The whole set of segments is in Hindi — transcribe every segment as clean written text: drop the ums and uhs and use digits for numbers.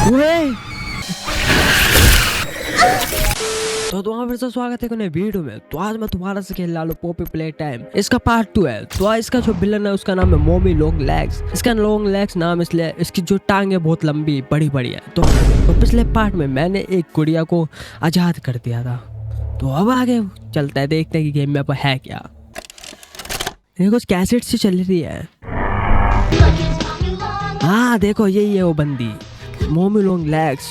तो तुम्हारा फिर से स्वागत है नए वीडियो में। तो आज मैं तुम्हारा से खेल लालू पॉपी प्ले टाइम, इसका पार्ट 2 है। तो इसका जो विलन है उसका नाम है मोमी लॉन्ग लेग्स। इसका लॉन्ग लेग्स नाम इसलिए इसकी जो टांगे बहुत लंबी बड़ी बड़ी है। तो पिछले पार्ट में मैंने एक गुड़िया को आजाद कर दिया था। तो अब आगे चलता है, देखते हैं कि गेम में अब है क्या। ये कुछ कैसेट से चल रही है। हाँ देखो यही है वो बंदी, मोमी लॉन्ग लेग्स।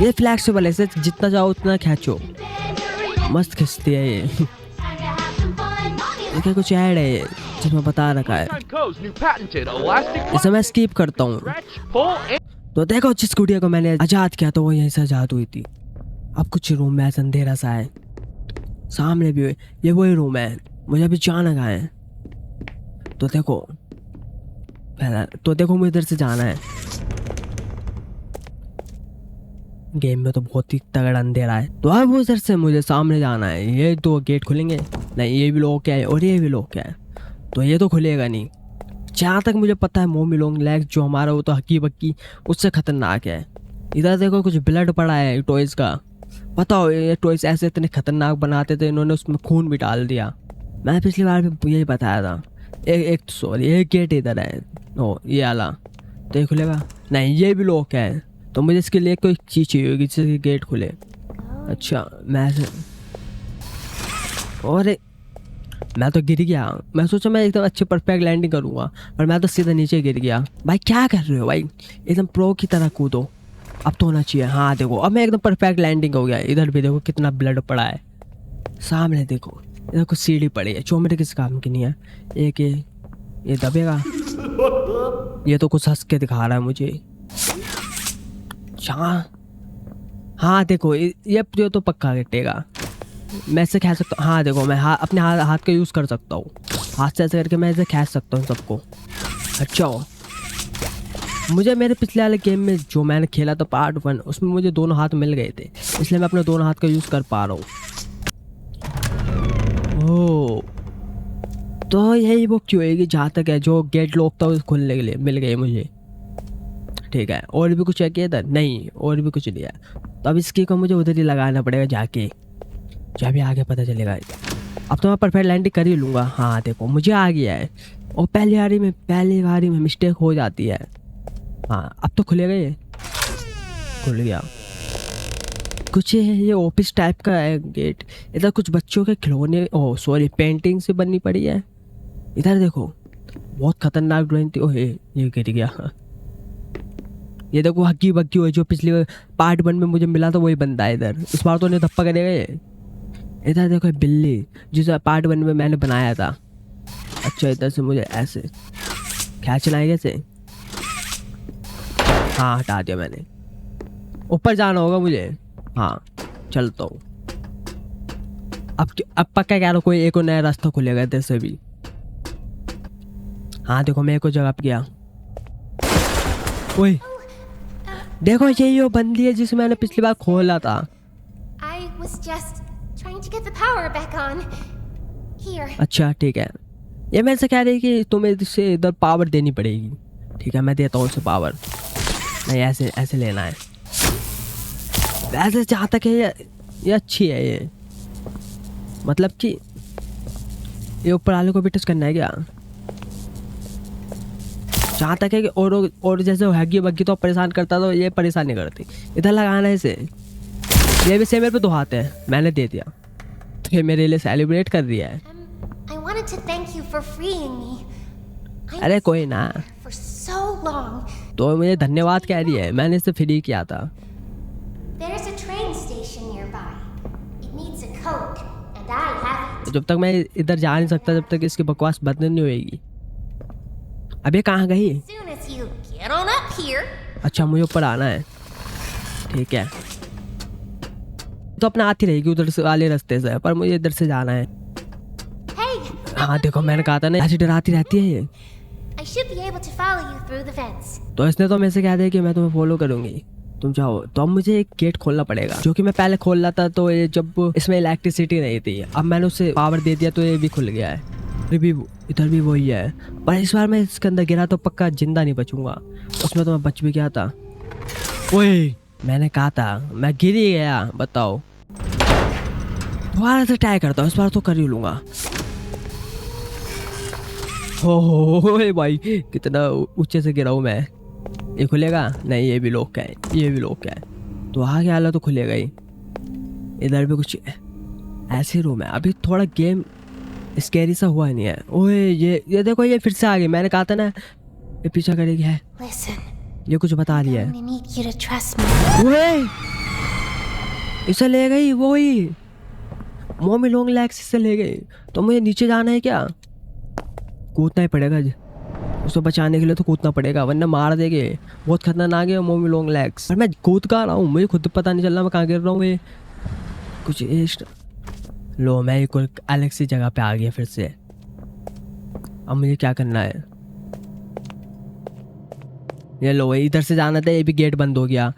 ये फ्लैक्सिबल है, इसे जितना चाहो उतना खींचो, मस्त खिंचती है ये। क्या कुछ ऐड है ये जिसमें बता रखा है, इसे मैं स्किप करता हूँ। तो देखो जिस गुड़िया को मैंने आजाद किया तो वो यहीं से आजाद हुई थी। अब कुछ रूम में ऐसा अंधेरा सा है, सामने भी ये वही रूम है। मुझे अभी जाना कहाँ है? तो देखो मुझे इधर से जाना है। गेम में तो बहुत ही तगड़ा अंधेरा है। तो अब उधर से मुझे सामने जाना है। ये दो गेट खुलेंगे, नहीं ये भी लोग क्या है और ये भी लोग क्या है, तो ये तो खुलेगा नहीं। जहाँ तक मुझे पता है मोमी लॉन्ग लेग्स जो हमारा वो तो हकी बक्की उससे खतरनाक है। इधर देखो कुछ ब्लड पड़ा है टॉयज का। पता हो ये टॉयज ऐसे इतने खतरनाक बनाते थे, इन्होंने उसमें खून भी डाल दिया। मैं पिछली बार भी यही बताया था। एक गेट इधर है, ओ ये आला, तो ये खुलेगा नहीं, ये भी लोग है। तो मुझे इसके लिए कोई चीज़ चाहिए होगी जिससे गेट खुले। अच्छा मैं तो गिर गया। मैं सोचा मैं एकदम अच्छी परफेक्ट लैंडिंग करूँगा, और मैं तो सीधा नीचे गिर गया। भाई क्या कर रहे हो भाई, एकदम प्रो की तरह कूदो। अब तो होना चाहिए। हाँ देखो अब मैं एकदम परफेक्ट लैंडिंग हो गया। इधर भी देखो कितना ब्लड पड़ा है। सामने देखो इधर कुछ सीढ़ी पड़ी है जो मेरे किसी काम की नहीं है। एक ये दबेगा, ये तो कुछ हंस के दिखा रहा है मुझे। हाँ देखो ये तो पक्का गिटेगा। मैं इसे खींच सकता हूँ। हाँ देखो मैं अपने हाथ का यूज़ कर सकता हूँ। हाथ से ऐसे करके मैं इसे खींच सकता हूँ सबको। अच्छा मुझे मेरे पिछले वाले गेम में जो मैंने खेला था पार्ट 1, उसमें मुझे दोनों हाथ मिल गए थे, इसलिए मैं अपने दोनों हाथ का यूज़ कर पा रहा हूँ। ओह तो यही वो क्यों है कि जहाँ तक है जो गेट लॉक था उस खुलने के लिए मिल गए मुझे। ठीक है, और भी कुछ है क्या इधर? नहीं और भी कुछ नहीं है। तो अब इसकी को मुझे उधर ही लगाना पड़ेगा जाके, जब भी आगे पता चलेगा। अब तो मैं परफेक्ट लैंडिंग कर ही लूँगा। हाँ देखो मुझे आ गया है। और पहली बारी में मिस्टेक हो जाती है। हाँ अब तो खुलेगा, ये खुल गया। कुछ ये ऑफिस टाइप का है गेट। इधर कुछ बच्चों के खिलौने पेंटिंग से बननी पड़ी है। इधर देखो बहुत खतरनाक ड्राइंग थी। ओह ये गिर गया। ये देखो हक्की बक्की हुई जो पिछले पार्ट 1 में मुझे मिला था वही बंदा है इधर। इस बार तो उन्हें धप्पा करेगा ये। इधर देखो बिल्ली जिस पार्ट 1 में मैंने बनाया था। अच्छा इधर से मुझे ऐसे खींचना है कैसे? हाँ हटा दिया मैंने। ऊपर जाना होगा मुझे। हाँ चलता हूँ। अब पक्का कह रहा कोई एक और नया रास्ता खुलेगा इधर से भी। हाँ देखो मैं एक और जगह पे गया। ओए देखो यही वो बंदी है जिसे मैंने पिछली बार खोला था। अच्छा ठीक है, ये मेरे से कह रही कि तुम्हें इससे इधर पावर देनी पड़ेगी। ठीक है मैं देता हूँ उसे पावर। नहीं ऐसे लेना है। वैसे जहाँ तक है ये अच्छी है ये, मतलब कि ये ऊपर वाले को भी टच करना है क्या? जहाँ तक है कि और जैसे हग्गी बग्गी तो परेशान करता था, ये परेशान नहीं करती। इधर लगाना है इसे। ये भी मेरे पे दो हाथ है, मैंने दे दिया तो ये मेरे लिए सेलिब्रेट कर रही है। अरे कोई ना, तो मुझे धन्यवाद कह रही है, मैंने इसे फ्री किया था। तो जब तक मैं इधर जा नहीं सकता जब तक इसकी बकवास बंद नहीं होएगी। अब ये कहाँ गई? अच्छा मुझे ऊपर आना है, ठीक है। तो अपना आती रहेगी उधर से वाले रास्ते से, पर मुझे इधर से जाना है। हाँ देखो मैंने कहा था ना ऐसी डराती रहती है ये। तो इसने तो मेरे से कह दिया कि मैं तुम्हें फॉलो करूंगी, तुम जाओ। तो अब मुझे एक गेट खोलना पड़ेगा जो कि मैं पहले खोल रहा था, तो ये जब इसमें इलेक्ट्रिसिटी नहीं थी, अब मैंने उसे पावर दे दिया तो ये भी खुल गया है। इधर भी वही है, पर इस बार मैं इसके अंदर गिरा तो पक्का जिंदा नहीं बचूंगा। उसमें तो मैं बच भी गया था। ओए मैंने कहा था मैं गिर ही गया, बताओ। दोबारा से ट्राई करता हूँ, इस बार तो कर ही लूँगा। हो भाई कितना ऊंचे से गिरा हूँ मैं। ये खुलेगा नहीं, ये भी लॉक है, ये भी लॉक है, तो आगे वाला तो खुलेगा ही। इधर भी कुछ ऐसे रूम है। अभी थोड़ा गेम स्कैरी सा हुआ नहीं है। ओए ये देखो, ये फिर से आ गई। मैंने कहा था ना ये पीछा करेगी है। ये कुछ बता रही है। ओए इसे ले गई वो ही मॉमी लॉन्ग लेग्स, इसे ले गई। तो मुझे नीचे जाना है क्या? कूदना ही पड़ेगा, उसको बचाने के लिए तो कूदना पड़ेगा, वरना मार देंगे। बहुत खतरनाक है मॉमी लॉन्ग लेग्स। और मैं कूद कहाँ रहा हूँ, मुझे खुद पता नहीं चल रहा मैं कहाँ गिर रहा हूँ। ये कुछ लो मैं एक अलग सी जगह पे आ गया फिर से। अब मुझे क्या करना है? ये लो इधर से जाना था, ये भी गेट बंद हो गया।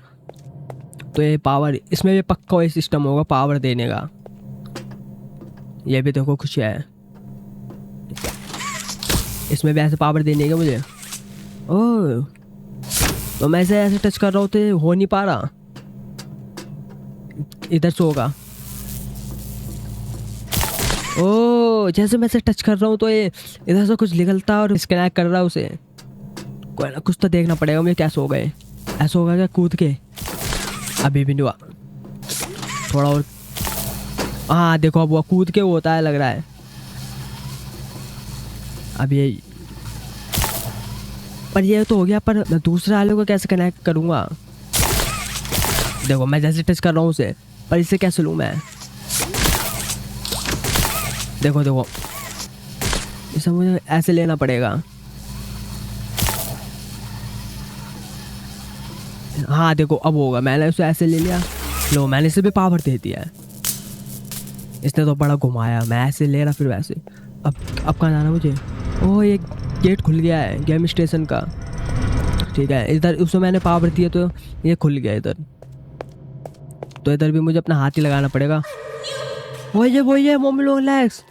तो ये पावर, इसमें भी पक्का वही सिस्टम होगा पावर देने का। ये भी देखो कुछ है, इसमें भी ऐसे पावर देने का मुझे। ओह तो मैं ऐसे टच कर रहा हूँ तो हो नहीं पा रहा। इधर से होगा। ओह जैसे मैं इसे टच कर रहा हूँ तो ये इधर से कुछ निकलता और डिस्कनेक्ट कर रहा है उसे। कोई ना, कुछ तो देखना पड़ेगा मुझे कैसे हो गए। ऐसा होगा क्या कूद के? अभी भी नहीं हुआ, थोड़ा और। हाँ देखो अब वो कूद के होता है लग रहा है। अब ये पर ये तो हो गया, पर मैं दूसरे वाले को कैसे कनेक्ट करूँगा? देखो मैं जैसे टच कर रहा हूँ उसे, पर इसे कैसे लूँ मैं? देखो देखो इसे मुझे ऐसे लेना पड़ेगा। हाँ देखो अब होगा, मैंने उसे ऐसे ले लिया। लो मैंने इसे भी पावर दे दिया है। इसने तो बड़ा घुमाया, मैं ऐसे ले रहा फिर वैसे। अब कहाँ जाना मुझे? ओह ये गेट खुल गया है गेम स्टेशन का। ठीक है इधर उसमें मैंने पावर दिया तो ये खुल गया इधर। तो इधर भी मुझे अपना हाथ ही लगाना पड़ेगा। वो ये मॉमी लॉन्ग लेग्स,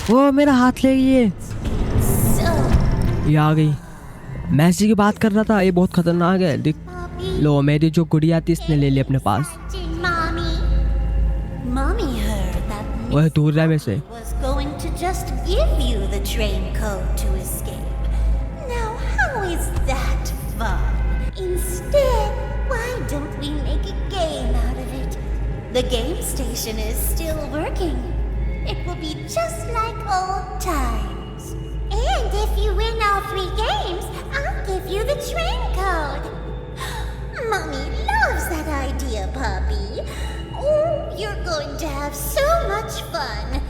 वो मेरा हाथ ले गई ये आ गई। मैं इसी की बात कर रहा था, ये बहुत खतरनाक है। देख लो मेरी जो गुड़िया थी इसने ले ली अपने पास। वह दूर रहा मेरे से। The game station is still working. It will be just like old times. And if you win all 3 games, I'll give you the train code. Mommy loves that idea, puppy. Oh, you're going to have so much fun.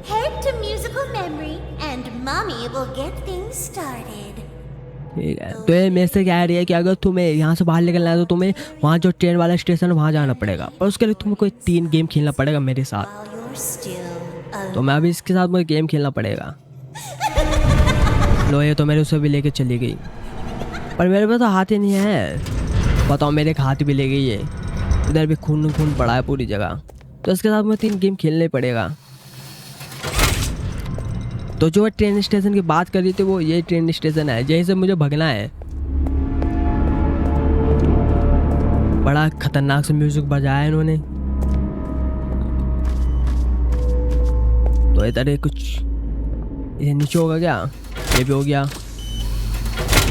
Head to musical memory and Mommy will get things started. ठीक है तो ये मेरे से कह रही है कि अगर तुम्हें यहाँ से बाहर निकलना है तो तुम्हें वहाँ जो ट्रेन वाला स्टेशन है वहाँ जाना पड़ेगा, पर उसके लिए तुम्हें कोई 3 गेम खेलना पड़ेगा मेरे साथ। तो मैं अभी इसके साथ मुझे गेम खेलना पड़ेगा। लो ये तो मेरे उसे भी लेके चली गई, पर मेरे पास तो हाथ ही नहीं है। बताओ मेरे एक हाथ भी ले गई है। इधर भी खून खून पड़ा है पूरी जगह। तो इसके साथ मुझे 3 गेम खेलना ही पड़ेगा। तो जो ट्रेन स्टेशन की बात कर रही थी वो ये ट्रेन स्टेशन है, यहीं से मुझे भगना है। बड़ा खतरनाक से म्यूजिक बजाया है इन्होंने। तो इधर ये कुछ ये नीचे होगा क्या? ये भी हो गया,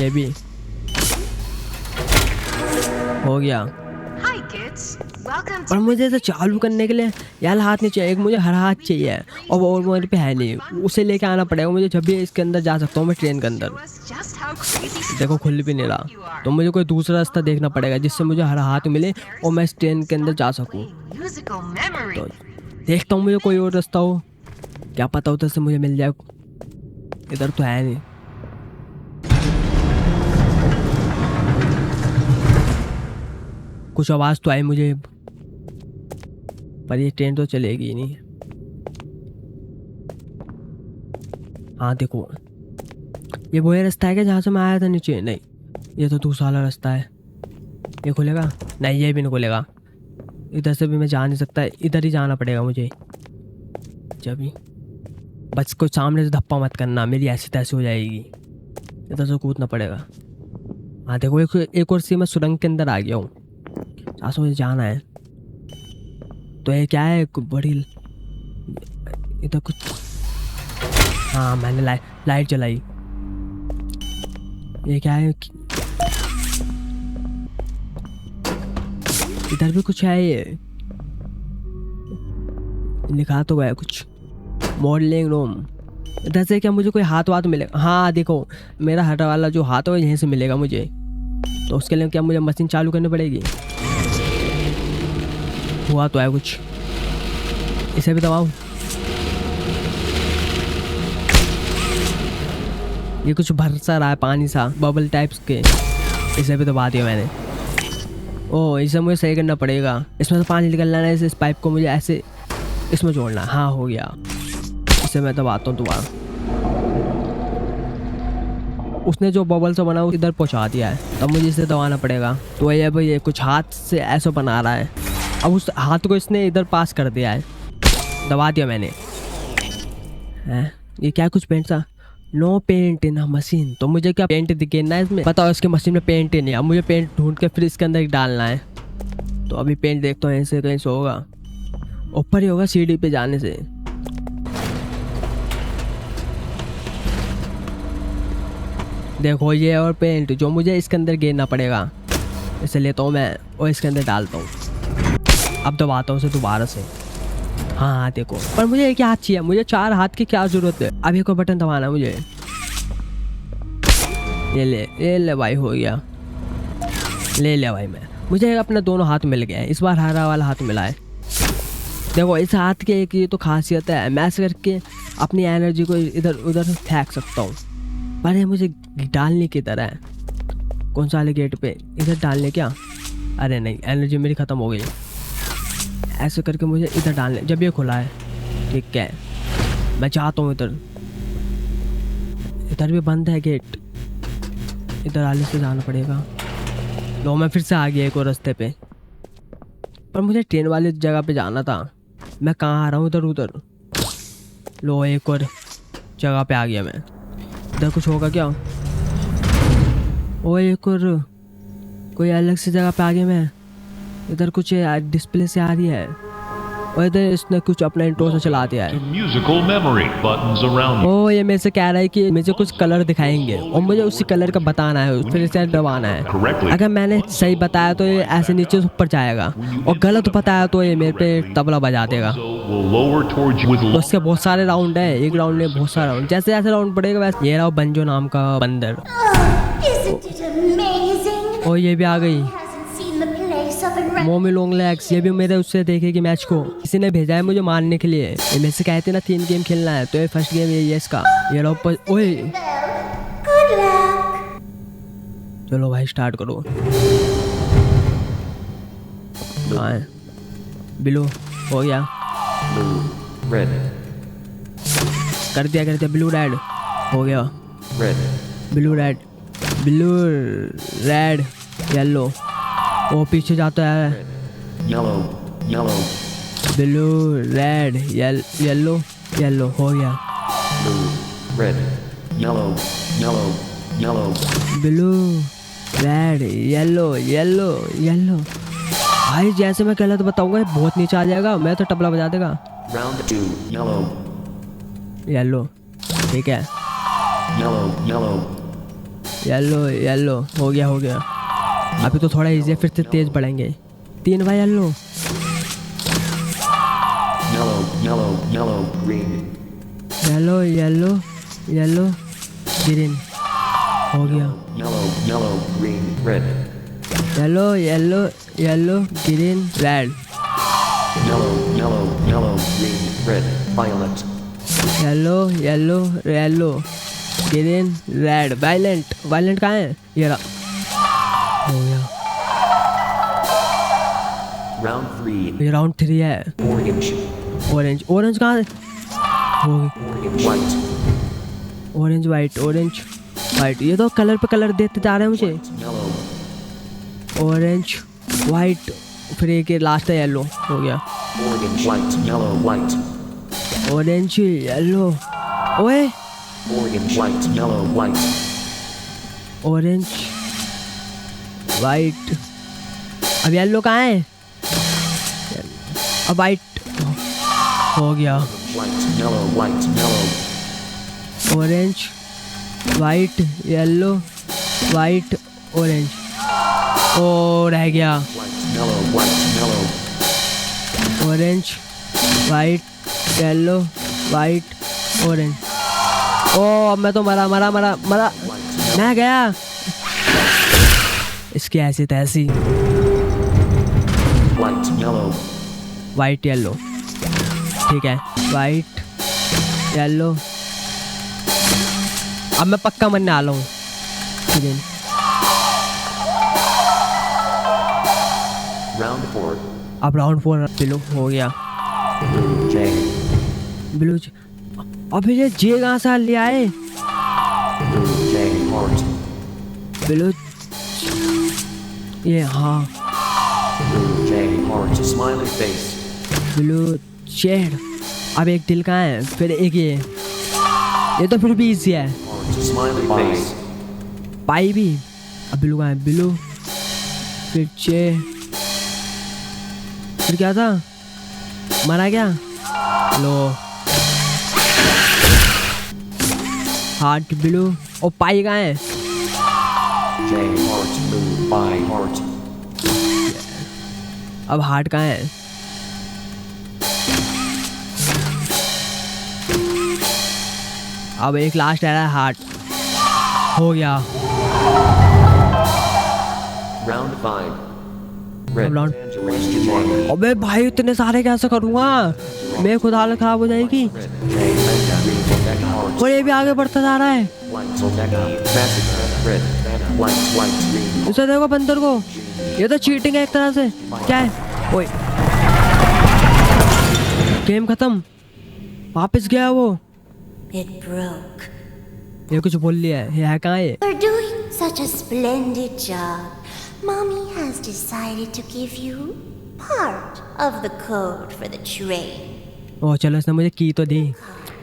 ये भी हो गया। पर मुझे इसे चालू करने के लिए यार हाथ नहीं चाहिए, एक मुझे हर हाथ चाहिए और वो मेरे पे है नहीं। उसे लेके आना पड़ेगा मुझे, जब भी इसके अंदर जा सकता हूँ मैं ट्रेन के अंदर। देखो खुल भी नहीं रहा, तो मुझे कोई दूसरा रास्ता देखना पड़ेगा जिससे मुझे हर हाथ मिले और मैं इस ट्रेन के अंदर जा सकूँ। तो देखता हूँ मुझे कोई और रास्ता हो, क्या पता उधर से मुझे मिल जाए। इधर तो है नहीं। कुछ आवाज़ तो आई मुझे, पर ये ट्रेन तो चलेगी नहीं। हाँ देखो ये वही रास्ता है क्या जहाँ से मैं आया था नीचे? नहीं ये तो दूसरा वाला रास्ता है। ये खुलेगा? नहीं ये भी नहीं खुलेगा। इधर से भी मैं जा नहीं सकता, इधर ही जाना पड़ेगा मुझे। जब भी बस कोई सामने से धप्पा मत करना, मेरी ऐसी तैसी हो जाएगी। इधर से कूदना पड़ेगा। हाँ देखो एक और सी मैं सुरंग के अंदर आ गया हूँ। जहाँ से मुझे जाना है। तो ये क्या है, बड़ी इधर कुछ। हाँ मैंने लाइट जलाई। ये क्या है, इधर भी कुछ है। ये लिखा तो है कुछ, मॉडलिंग रूम। इधर से क्या मुझे कोई हाथ वाथ मिलेगा? हाँ देखो, मेरा हट वाला जो हाथ है यहीं से मिलेगा मुझे। तो उसके लिए क्या मुझे मशीन चालू करनी पड़ेगी? हुआ तो है कुछ, इसे भी दबाऊं। ये कुछ भर सा रहा है पानी सा, बबल टाइप्स के। इसे भी दबा दिया मैंने। ओह, इसे मुझे सही करना पड़ेगा। इसमें से पानी निकलना है, इस पाइप को मुझे ऐसे इसमें जोड़ना। हाँ हो गया। इसे मैं दबाता हूँ दोबारा। उसने जो बबल से बना इधर पहुँचा दिया है, तब मुझे इसे दबाना पड़ेगा। तो ये भाई ये कुछ हाथ से ऐसा बना रहा है। अब उस हाथ को इसने इधर पास कर दिया है। दबा दिया मैंने। हैं, ये क्या कुछ पेंट सा? No paint in machine. तो मुझे क्या पेंट दिखेना है इसमें? पता है इसके मशीन में पेंट ही नहीं। अब मुझे पेंट ढूंढ के फिर इसके अंदर डालना है। तो अभी पेंट देखता हूँ, ऐसे कहीं से होगा, ऊपर ही होगा सीढ़ी पे जाने से। देखो ये और पेंट जो मुझे इसके अंदर गिरना पड़ेगा। इसे लेता हूँ मैं और इसके अंदर डालता हूँ। अब दबाता हूँ उसे दोबारा से। हाँ देखो, पर मुझे एक हाथ चाहिए। मुझे 4 हाथ की क्या जरूरत है? अब एक और बटन दबाना है मुझे। ये ले भाई, हो गया। ले लिया भाई मैं। मुझे अपना दोनों हाथ मिल गए हैं। इस बार हरा वाला हाथ मिला है। देखो इस हाथ के एक ये तो खासियत है, मैं ऐसे करके अपनी एनर्जी को इधर उधर फेंक सकता हूँ। पर ये मुझे डालने की तरह है। कौन सा वाले गेट पे? इधर डालने क्या? अरे नहीं, एनर्जी मेरी ख़त्म हो गई। ऐसे करके मुझे इधर डालने। जब ये खुला है, ठीक है, मैं चाहता हूँ इधर। इधर भी बंद है गेट। इधर आने से जाना पड़ेगा। लो मैं फिर से आ गया एक और रास्ते पे। पर मुझे ट्रेन वाली जगह पे जाना था। मैं कहाँ आ रहा हूँ? इधर उधर। लो एक और जगह पे आ गया मैं। इधर कुछ होगा क्या? ओ एक और कोई अलग सी जगह पे आ गया मैं। इधर कुछ डिस्प्ले से आ रही है और इधर इसने कुछ अपना इंट्रो से चला दिया है। ओ ये मेरे से कह रहा है कि मुझे कुछ कलर दिखाएंगे और मुझे उसी कलर का बताना है, फिर इसे दबाना है। अगर मैंने सही बताया तो ये ऐसे नीचे से ऊपर जाएगा और गलत बताया तो ये मेरे पे तबला बजा देगा। तो इसके बहुत सारे राउंड है, एक राउंड में बहुत सारे राउंड। जैसे जैसे राउंड पड़ेगा वैसे। ये रहा बंजो नाम का बंदर। और ये भी आ गई मोमी लॉन्ग लेग्स। ये भी मेरे उससे देखेगी मैच को। किसी ने भेजा है मुझे मारने के लिए। ये मेरे से कहते ना 3 गेम खेलना है, तो ये फर्स्ट गेम यही है इसका। ये लो ओए, चलो भाई स्टार्ट करो। कहाँ है? ब्लू हो गया, कर दिया ब्लू रेड हो गया। Blue red yellow. वो पीछे जाता है। ब्लू रेड येलो हो गया। Blue red yellow. भाई जैसे मैं गलत बताऊंगा बहुत नीचे आ जाएगा, मैं तो तबला बजा देगा। येलो ठीक है। येलो हो गया। अभी तो थोड़ा इजी है, फिर से तेज बढ़ेंगे। 3 बार येलो। येलो ग्रीन हो गया। Yellow green red. Yellow green red. Violent कहाँ है? ये रहा, हो गया। ये राउंड 3 है। ऑरेंज कहाँ है? हो गई। Orange white. ये तो कलर पे कलर देते जा रहे हैं मुझे। ऑरेंज वाइट, फिर एक लास्ट है येलो हो गया। Orange yellow. ओए ऑरेंज वाइट। अब येलो कहाँ है? अब वाइट हो गया, orange white yellow white orange, ओ रह गया orange white yellow white orange. ओ अब मैं तो मरा मरा मरा मरा, मैं गया इसकी ऐसी तैसी। वाइट येलो, ठीक है वाइट येलो, अब मैं पक्का मरने वाला हूँ। अब राउंड 4 ब्लू हो गया, ब्लू। अभी ये जे कहाँ से ले आए? ब्लू ये, हाँ ब्लू शेड। अब एक दिल कहाँ है? फिर एक ये तो फिर भी इजी है। पाई भी। अब ब्लू कहाँ है? ब्लू फिर चे, फिर क्या था? मरा क्या? लो हार्ट ब्लू। और पाई कहाँ है? अब हार्ट कहाँ है? अब एक लास्ट है हार्ट, हो गया। अबे भाई इतने सारे कैसे करूँगा मैं? खुद हालत खराब हो जाएगी। और ये भी आगे बढ़ता जा रहा है। इसे देखो बंदर को, ये तो चीटिंग है एक तरह से। क्या है? ओए गेम खत्म, वापस गया वो। It broke. ये कुछ बोल लिया है। ये है कहाँ है? For doing such a splendid job, Mommy has decided to give you part of the code for the train. ओह चलो, इसने मुझे की तो दी।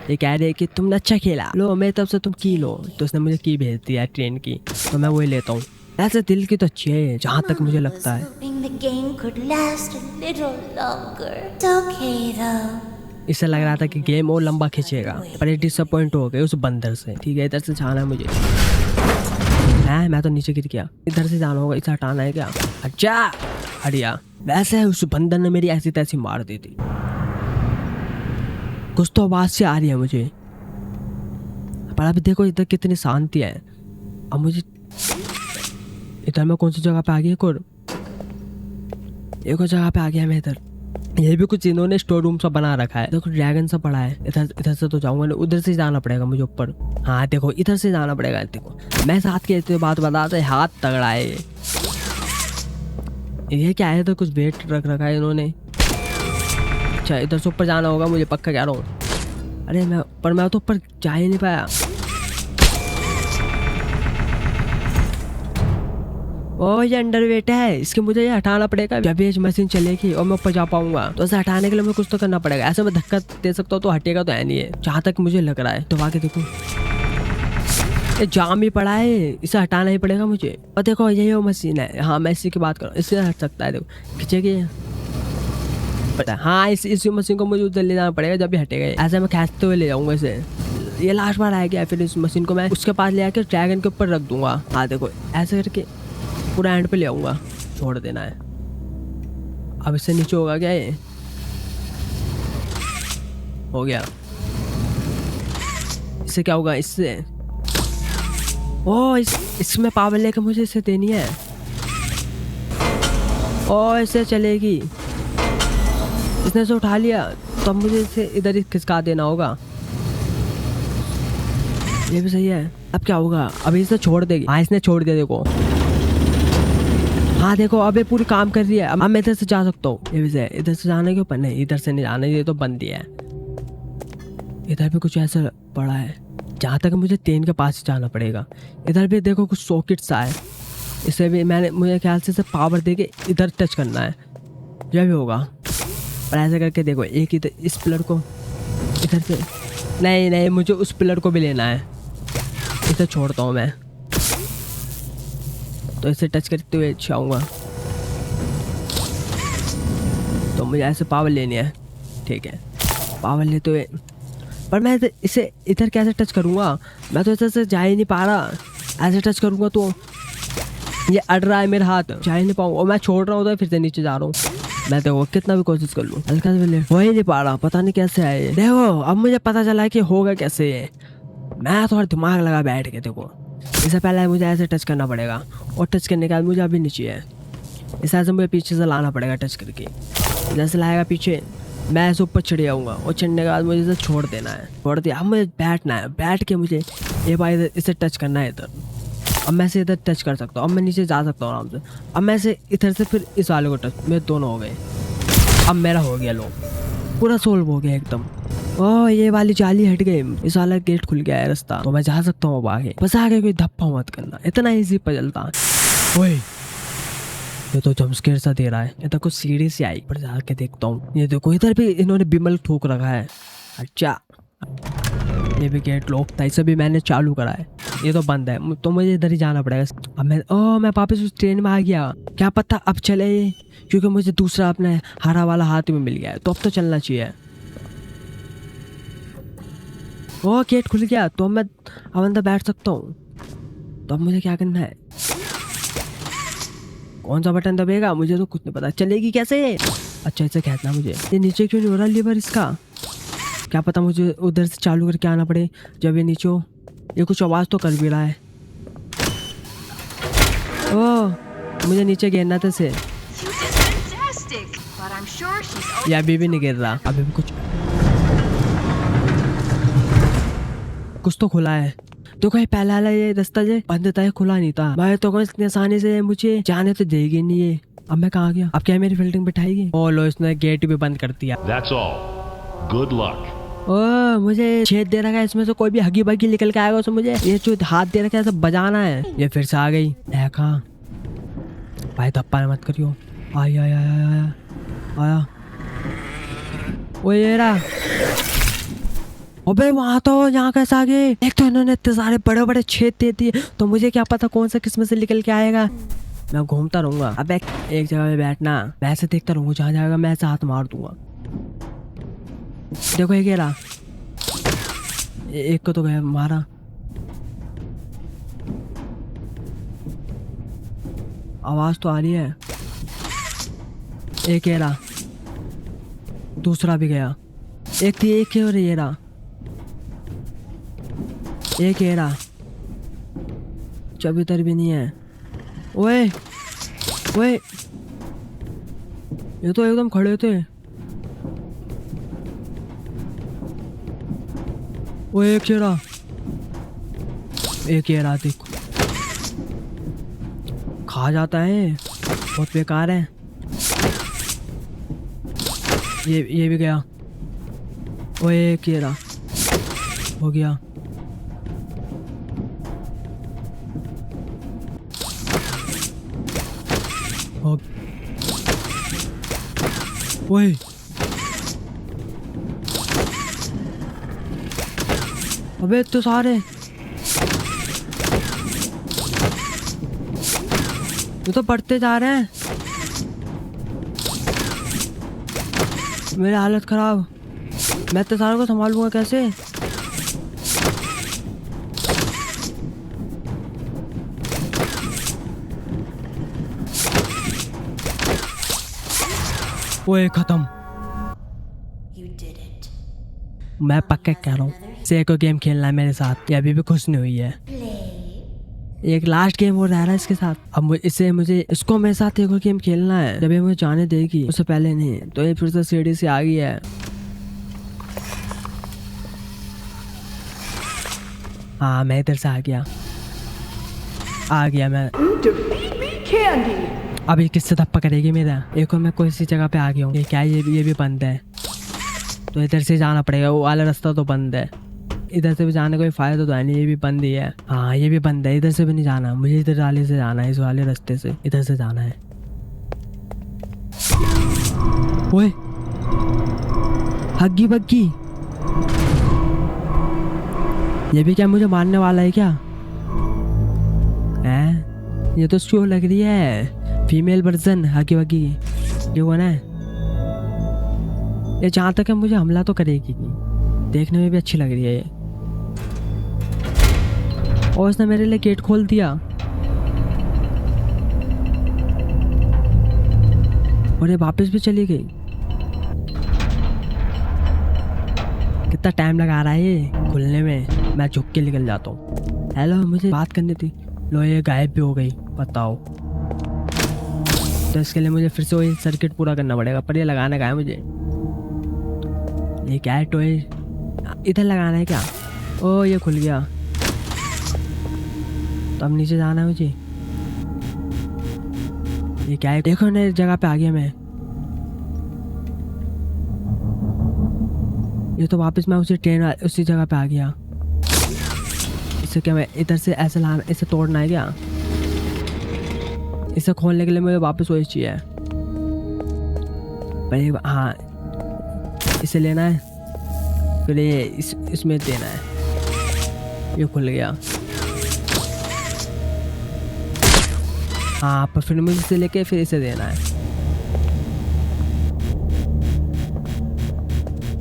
ये कह रहे कि तुमने अच्छा खेला, लो मेरी तरफ से तुम की लो। तो उसने मुझे की भेज दिया ट्रेन की, तो मैं वही लेता हूँ। ऐसे दिल की तो अच्छी है जहाँ तक मुझे लगता है। Hoping the game could last a little longer. It's okay though. इससे लग रहा था कि गेम और लंबा खींचेगा, पर ये डिसअपॉइंट हो गए उस बंदर से। ठीक है, इधर से जाना है मुझे। मैं तो नीचे गिर गया। इधर से जाना होगा, इसे हटाना है क्या? अच्छा हटिया। वैसे उस बंदर ने मेरी ऐसी तैसी मार दी थी। कुछ तो आवाज से आ रही है मुझे, पर अभी देखो इधर कितनी शांति है। अब मुझे इधर मैं कौन सी जगह पे आ गया? एक और जगह पे आ गया मैं इधर। ये भी कुछ इन्होंने स्टोर रूम सा बना रखा है। देखो ड्रैगन सा पड़ा है। इधर से तो जाऊंगा नहीं, उधर से जाना पड़ेगा मुझे ऊपर। हाँ देखो इधर से जाना पड़ेगा। देखो मैं साथ के बात बताते, हाथ तगड़ा है ये क्या है? तो कुछ वेट रख रखा है इन्होंने। अच्छा इधर से ऊपर जाना होगा मुझे, पक्का कह रहा हूँ। अरे मैं तो ऊपर जा ही नहीं पाया। ओ ये अंडरवेट है, इसके मुझे ये हटाना पड़ेगा। जब ये मशीन चलेगी और मैं ऊपर जा पाऊंगा, तो इसे हटाने के लिए मैं कुछ तो करना पड़ेगा। ऐसे मैं धक्का दे सकता हूँ तो हटेगा तो है नहीं है, जहाँ तक मुझे लग रहा है। तो आगे देखो ये जाम ही पड़ा है, इसे हटाना ही पड़ेगा मुझे। और देखो यही वो मशीन है। हाँ मैं इसी की बात कर रहा हूँ, इससे हट सकता है। देखो खींचेगी पता। हाँ इसी मशीन को मुझे उधर ले जाना पड़ेगा जब भी हटेगा। ऐसे मैं खींचते हुए ले जाऊंगा इसे। ये लास्ट बार आया गया, फिर इस मशीन को मैं उसके पास ले आकर ड्रैगन के ऊपर रख दूंगा। हाँ देखो ऐसे करके पूरा एंड पे ले आऊंगा, छोड़ देना है। अब इससे नीचे होगा क्या? ये हो गया। इससे क्या होगा? इससे ओ इसमें पावर लेकर मुझे इसे देनी है। ओ इससे चलेगी। इसने से उठा लिया तो अब मुझे इसे इधर ही खिसका देना होगा। ये भी सही है। अब क्या होगा? अभी इसे छोड़ देगी। हाँ इसने छोड़ दिया देखो। हाँ देखो अब ये पूरी काम कर रही है। अब मैं इधर से जा सकता हूँ। ये भी सही है। इधर से जाने के ऊपर नहीं, इधर से नहीं जाना, ये तो बंद ही है। इधर भी कुछ ऐसा पड़ा है जहाँ तक मुझे ट्रेन के पास ही जाना पड़ेगा। इधर भी देखो कुछ सॉकेट सा है, इसे भी मुझे ख्याल से पावर दे के इधर टच करना है, यह भी होगा। और ऐसे करके देखो एक इधर इस पिलर को इधर से, नहीं मुझे उस पिलर को भी लेना है। इसे छोड़ता हूँ मैं, तो इसे टच करते हुए जाऊँगा। तो मुझे ऐसे पावर लेनी है। ठीक है, पावर लेते हुए, पर मैं इसे इधर कैसे टच करूँगा? मैं तो इधर से जा ही नहीं पा रहा। ऐसे टच करूँगा तो ये अड़ रहा है मेरा हाथ, जा ही नहीं पाऊँ। और मैं छोड़ रहा हूँ तो फिर से नीचे जा रहा हूँ। मैं देखो कितना भी कोशिश कर लूँ, हल्का से हो ही नहीं पा रहा। पता नहीं कैसे आए। देखो अब मुझे पता चला कि होगा कैसे है। मैं थोड़ा दिमाग लगा बैठ के। देखो इससे पहले मुझे ऐसे टच करना पड़ेगा, और टच करने के बाद मुझे अभी नीचे है, इस ऐसे मुझे पीछे से लाना पड़ेगा टच करके। जैसे लाएगा पीछे, मैं ऐसे ऊपर चढ़ जाऊँगा, और चढ़ने के बाद मुझे इसे छोड़ देना है। छोड़ दिया, अब मुझे बैठना है। बैठ के मुझे ये बार इसे टच करना है इधर। अब मैं इसे इधर टच कर सकता हूँ। अब मैं नीचे जा सकता हूँ आराम से। अब मैं इसे इधर से फिर इस वाले को टच, मेरे दोनों हो गए। अब मेरा हो गया, लो पूरा सोल्व हो गया एकदम। ओह ये वाली जाली हट गई, इस वाला गेट खुल गया है रास्ता, तो मैं जा सकता हूँ अब आगे। बस आगे कोई धप्पा मत करना, इतना इजी पजल था। ओए ये तो जम्पस्केयर सा दे रहा है। ये तो कुछ सीढ़ी से आई, पर जाके देखता हूँ। ये देखो इधर भी इन्होंने बिमल ठोक रखा है। अच्छा ये भी गेट लॉक था, इसे भी मैंने चालू करा है। ये तो बंद है, तो मुझे इधर ही जाना पड़ेगा। अब मैं वापस उस ट्रेन में आ गया। क्या पता अब चले, क्योंकि मुझे दूसरा अपना हरा वाला हाथ में मिल गया है, तो अब तो चलना चाहिए। ओ गेट खुल गया, तो मैं अब अंदर बैठ सकता हूँ। तो अब मुझे क्या करना है? कौन सा बटन दबेगा मुझे तो कुछ नहीं पता। चलेगी कैसे? अच्छा इसे कहना मुझे। ये नीचे क्यों नहीं हो रहा लीवर इसका? क्या पता मुझे उधर से चालू करके आना पड़े जब ये नीचे हो। ये कुछ आवाज़ तो कर भी रहा है। ओह मुझे नीचे गिरना था से। ये अभी भी नहीं गिर रहा, अभी भी कुछ तो खुला है। तो कहीं पहला वाला ये रास्ता जो बंद था, खुला नहीं था। मैं तो इतनी आसानी से मुझे जाने तो देगी नहीं ये। अब मैं कहाँ गया? अब क्या मेरी बिल्डिंग बिठाएगी? ओ लो इसने गेट भी बंद कर दिया। That's all. Good luck. ओ मुझे छेद दे रखा है, इसमें से कोई भी हगी बगी निकल के आएगा उसमें मुझे ये जो हाथ दे रखा है सब बजाना है। ये फिर से आ गई है। कहाँ भाई धप्पा मत करियो। आया आया आया आया। ओ ये रहा। अबे वहाँ तो यहाँ कैसे आ गए? एक तो इन्होंने इतने सारे बड़े बड़े छेद दे दिए, तो मुझे क्या पता कौन सा किस्म से निकल के आएगा। मैं घूमता रहूंगा। अब एक जगह पे बैठना, मैं ऐसे देखता रहूंगा, जहाँ जाएगा मैं ऐसे हाथ मार दूंगा। देखो ये रहा, एक को तो गया मारा। आवाज तो आ रही है। एक ये रहा, दूसरा भी गया। एक थी एक और ये रहा, एक ये रहा। चबूतर भी नहीं है। ओए ओए ये तो एकदम खड़े थे। वो एक चेहरा, एक ये रहा। देखो खा जाता है, बहुत बेकार है। ये भी गया। वो एक ये रहा, हो गया। ओए अबे तो सारे ये तो बढ़ते जा रहे हैं। मेरी हालत खराब। मैं तो सारों को संभालूंगा कैसे? ओए खत्म। मैं पक्का कह रहा हूँ से को गेम खेलना है मेरे साथ। ये अभी भी खुश नहीं हुई है। एक लास्ट गेम और रह रहा है इसके साथ। अब मुझे इसको मेरे साथ एक और गेम खेलना है। जब ये मुझे जाने देगी, उससे पहले नहीं। तो ये फिर से सीढ़ी से आ गई है। हाँ मैं इधर से आ गया मैं। अभी किससे धप्पा करेगी मेरा? एक और मैं कोई सी जगह पे आ गया हूँ। ये क्या है? ये भी बंद है, तो इधर से जाना पड़ेगा। वो वाला रास्ता तो बंद है, इधर से भी जाने का कोई फायदा तो है नहीं। ये भी बंद ही है। हाँ ये भी बंद है, इधर से भी नहीं जाना मुझे। इधर वाले से जाना है, इस वाले रास्ते से इधर से जाना है। ओए हग्गी बग्गी, ये भी क्या मुझे मारने वाला है क्या? हैं? ये तो शो लग रही है, फीमेल वर्जन हग्गी बग्गी। ये कौन है? ये जहाँ तक है मुझे हमला तो करेगी नहीं, देखने में भी अच्छी लग रही है ये। और इसने मेरे लिए गेट खोल दिया और ये वापस भी चली गई। कितना टाइम लगा रहा है ये खुलने में। मैं झुक के निकल जाता हूँ। हेलो, मुझे बात करनी थी। लो, ये गायब भी हो गई। बताओ, तो इसके लिए मुझे फिर से वही सर्किट पूरा करना पड़ेगा। पर ये लगाना का है मुझे? ये क्या है? टॉय इधर लगाना है क्या? ओ, ये खुल गया। तो अब नीचे जाना है मुझे। ये क्या है? देखो, नई जगह पे आ गया मैं। ये तो वापस मैं उसी जगह पे आ गया। इसे क्या मैं इधर से ऐसे लाना, इसे तोड़ना है क्या? इसे खोलने के लिए मुझे वापस वही चाहिए। हाँ, इसे लेना है, फिर ये इसमें देना है। ये खुल गया। हाँ, पर फिर मुझे इसे लेके फिर इसे देना है।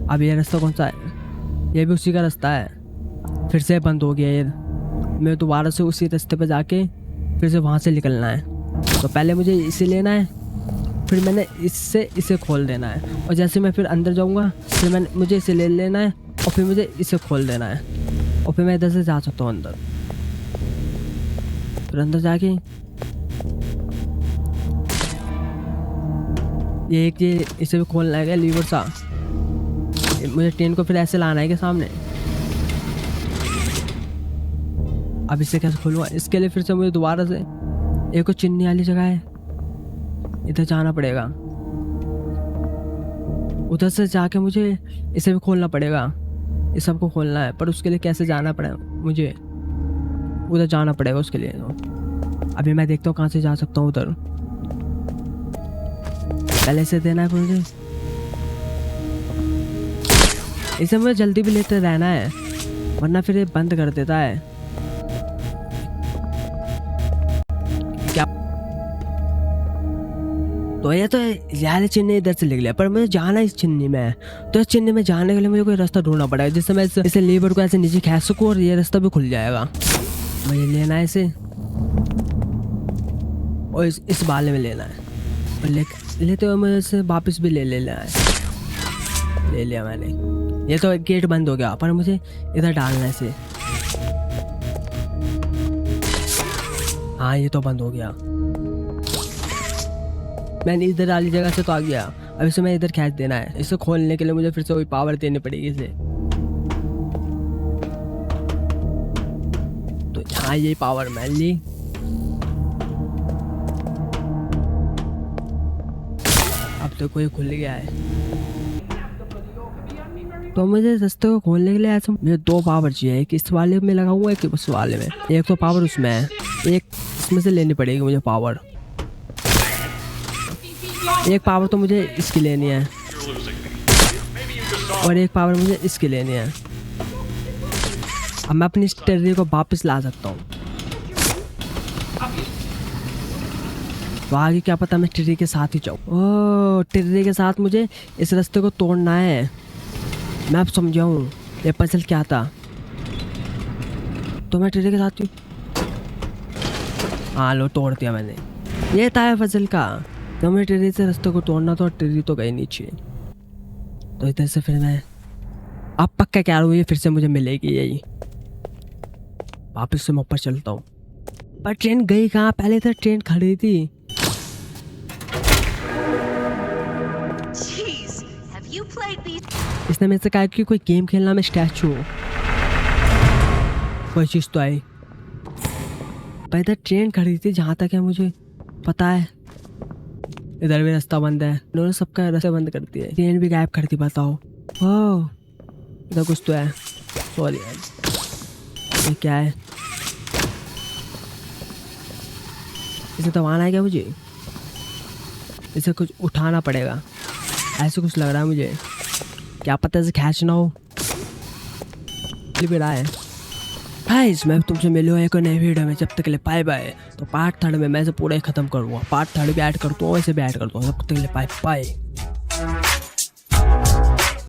अब ये रास्ता कौन सा है? ये भी उसी का रास्ता है। फिर से बंद हो गया ये। मैं दोबारा से उसी रास्ते पे जाके फिर से वहाँ से निकलना है। तो पहले मुझे इसे लेना है, फिर मैंने इससे इसे खोल देना है। और जैसे मैं फिर अंदर जाऊँगा, फिर मुझे इसे ले लेना है और फिर मुझे इसे खोल देना है। और फिर मैं इधर से जा सकता हूँ अंदर। फिर अंदर जाके ये इसे भी खोलना है क्या? लीवर सा। मुझे ट्रेन को फिर ऐसे लाना है कि सामने। अब इसे कैसे खोलूँगा? इसके लिए फिर से मुझे दोबारा से एक और चिन्नी वाली जगह है, इधर जाना पड़ेगा। उधर से जाके मुझे इसे भी खोलना पड़ेगा। इस सबको खोलना है, पर उसके लिए कैसे जाना पड़ेगा? मुझे उधर जाना पड़ेगा उसके लिए। तो अभी मैं देखता हूँ कहाँ से जा सकता हूँ उधर। पहले इसे देना है मुझे। इसे मुझे जल्दी भी लेते रहना है, वरना फिर ये बंद कर देता है। क्या? तो ये तो यार चिन्नी इधर से लिख लिया, पर मुझे जाना इस चिन्नी में। तो इस चिन्नी में जाने के लिए मुझे कोई रास्ता ढूंढना पड़ेगा जिससे मैं इसे लीवर को ऐसे नीचे खींच सकूँ और ये रास्ता भी खुल जाएगा। मुझे लेना है इसे और इस बाले में लेना है। और लेते हुए मुझे इसे वापस भी ले लेना है। ले लिया मैंने। ये तो गेट बंद हो गया, पर मुझे इधर डालना है इसे। हाँ, ये तो बंद हो गया। मैंने इधर वाली जगह से तो आ गया। अब इसे मैं इधर खींच देना है। इसे खोलने के लिए मुझे फिर से वही पावर देनी पड़ेगी इसे। तो हाँ, ये पावर मैं ली। अब तो कोई खुल गया है। तो मुझे रास्ते को खोलने के लिए ऐसा मुझे 2 पावर चाहिए। एक इस वाले में लगाऊंगा, एक उस वाले में। एक तो पावर उसमें है, एक इसमें से लेनी पड़ेगी मुझे पावर। एक पावर तो मुझे इसकी लेनी है और एक पावर मुझे इसकी लेनी है। अब मैं अपनी टेर्री को वापस ला सकता हूँ। तो आगे क्या पता मैं टेर्री के साथ ही जाऊँ। ओह, टेर्री के साथ मुझे इस रास्ते को तोड़ना है। मैं अब समझाऊँ ये पजल क्या था। तो मैं टेर्री के साथ ही, हाँ लो, तोड़ दिया मैंने। ये था पजल का। तो मैं टेर्री से रास्ते को तोड़ना था और टेर्री तो गई नीचे। तो इधर से फिर मैं अब पक्का क्या हुई, फिर से मुझे मिलेगी यही। वापस से मैं ऊपर चलता हूँ। पर ट्रेन गई कहाँ? पहले तो ट्रेन खड़ी थी। इसने मेरे से कहा कि कोई गेम खेलना में स्टैचू हो। कोई चीज़ तो आई। पर इधर ट्रेन खड़ी थी जहाँ तक है मुझे पता है। इधर भी रास्ता बंद है। इन्होंने सबका रास्ता बंद कर दिया है। ट्रेन भी गायब कर दी। बताओ। ओह, इधर कुछ तो है। सॉरी यार, ये क्या है? इसे दबाना है क्या मुझे? इसे कुछ उठाना पड़ेगा, ऐसे कुछ लग रहा है मुझे। क्या पता इसे खींचना हो। रहा है गाइस, मैं तुमसे मिलूँ एक नई वीडियो में। जब तक के लिए बाय बाय। तो पार्ट 3 में मैं इसे पूरा ही खत्म करूँगा। पार्ट 3 भी ऐड करता हूँ, इसे भी ऐड करता हूँ। तब तक के लिए बाय बाय।